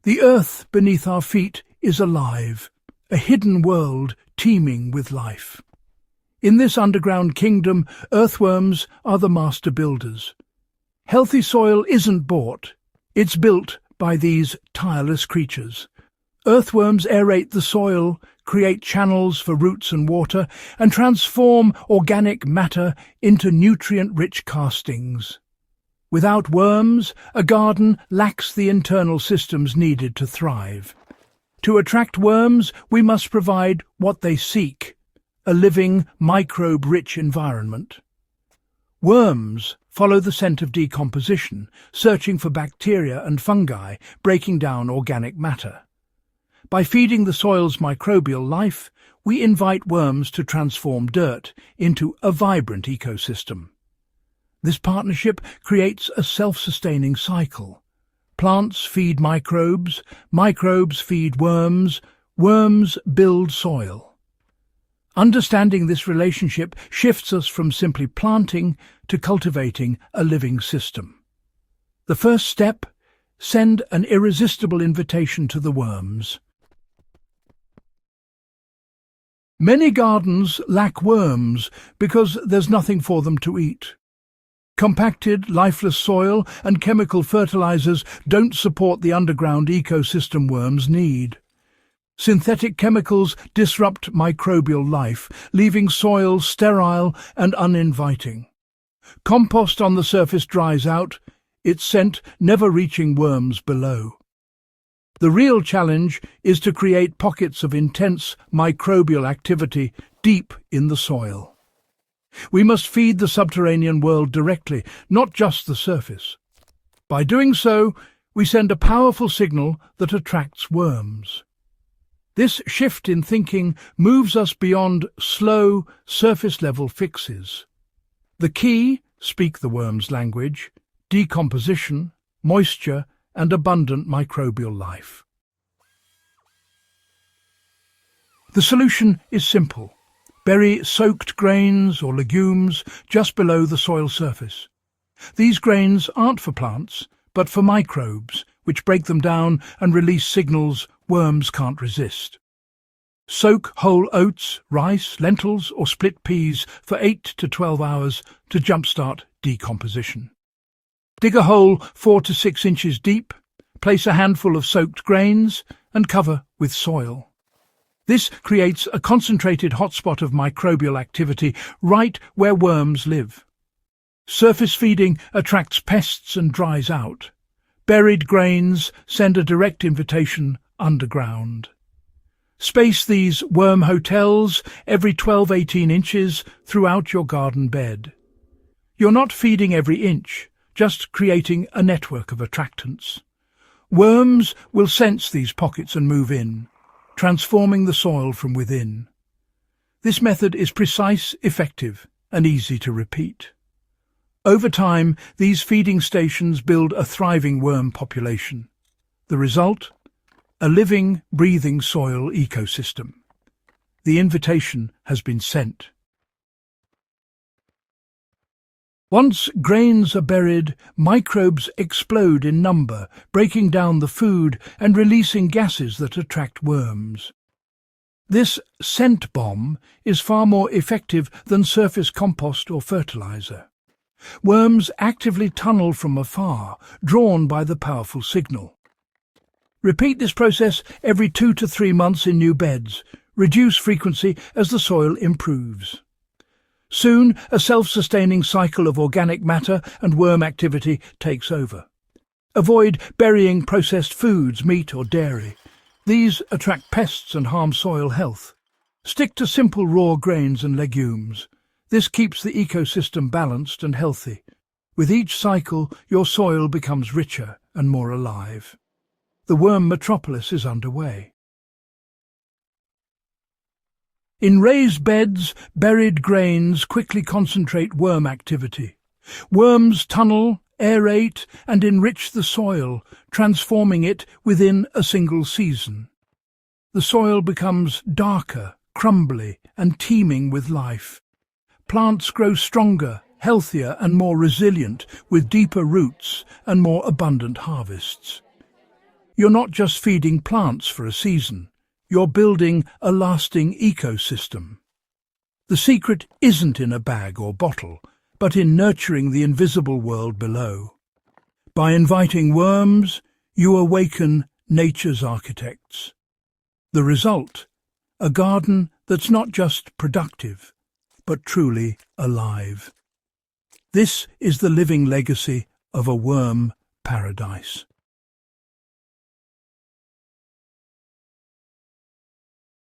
The earth beneath our feet is alive, a hidden world teeming with life. In this underground kingdom, earthworms are the master builders. Healthy soil isn't bought, it's built by these tireless creatures. Earthworms aerate the soil, create channels for roots and water, and transform organic matter into nutrient-rich castings. Without worms, a garden lacks the internal systems needed to thrive. To attract worms, we must provide what they seek, a living, microbe-rich environment. Worms follow the scent of decomposition, searching for bacteria and fungi, breaking down organic matter. By feeding the soil's microbial life, we invite worms to transform dirt into a vibrant ecosystem. This partnership creates a self-sustaining cycle. Plants feed microbes, microbes feed worms, worms build soil. Understanding this relationship shifts us from simply planting to cultivating a living system. The first step: send an irresistible invitation to the worms. Many gardens lack worms because there's nothing for them to eat. Compacted, lifeless soil and chemical fertilizers don't support the underground ecosystem worms need. Synthetic chemicals disrupt microbial life, leaving soil sterile and uninviting. Compost on the surface dries out, its scent never reaching worms below. The real challenge is to create pockets of intense microbial activity deep in the soil. We must feed the subterranean world directly, not just the surface. By doing so, we send a powerful signal that attracts worms. This shift in thinking moves us beyond slow, surface-level fixes. The key, speak the worm's language, decomposition, moisture, and abundant microbial life. The solution is simple. Bury soaked grains or legumes just below the soil surface. These grains aren't for plants, but for microbes, which break them down and release signals worms can't resist. Soak whole oats, rice, lentils, or split peas for 8 to 12 hours to jumpstart decomposition. Dig a hole 4 to 6 inches deep, place a handful of soaked grains, and cover with soil. This creates a concentrated hotspot of microbial activity right where worms live. Surface feeding attracts pests and dries out. Buried grains send a direct invitation underground. Space these worm hotels every 12–18 inches throughout your garden bed. You're not feeding every inch, just creating a network of attractants. Worms will sense these pockets and move in, transforming the soil from within. This method is precise, effective, and easy to repeat. Over time, these feeding stations build a thriving worm population. The result? A living, breathing soil ecosystem. The invitation has been sent. Once grains are buried, microbes explode in number, breaking down the food and releasing gases that attract worms. This scent bomb is far more effective than surface compost or fertilizer. Worms actively tunnel from afar, drawn by the powerful signal. Repeat this process every 2 to 3 months in new beds. Reduce frequency as the soil improves. Soon, a self-sustaining cycle of organic matter and worm activity takes over. Avoid burying processed foods, meat or dairy. These attract pests and harm soil health. Stick to simple raw grains and legumes. This keeps the ecosystem balanced and healthy. With each cycle, your soil becomes richer and more alive. The worm metropolis is underway. In raised beds, buried grains quickly concentrate worm activity. Worms tunnel, aerate, and enrich the soil, transforming it within a single season. The soil becomes darker, crumbly, and teeming with life. Plants grow stronger, healthier, and more resilient, with deeper roots and more abundant harvests. You're not just feeding plants for a season. You're building a lasting ecosystem. The secret isn't in a bag or bottle, but in nurturing the invisible world below. By inviting worms, you awaken nature's architects. The result, a garden that's not just productive, but truly alive. This is the living legacy of a worm paradise.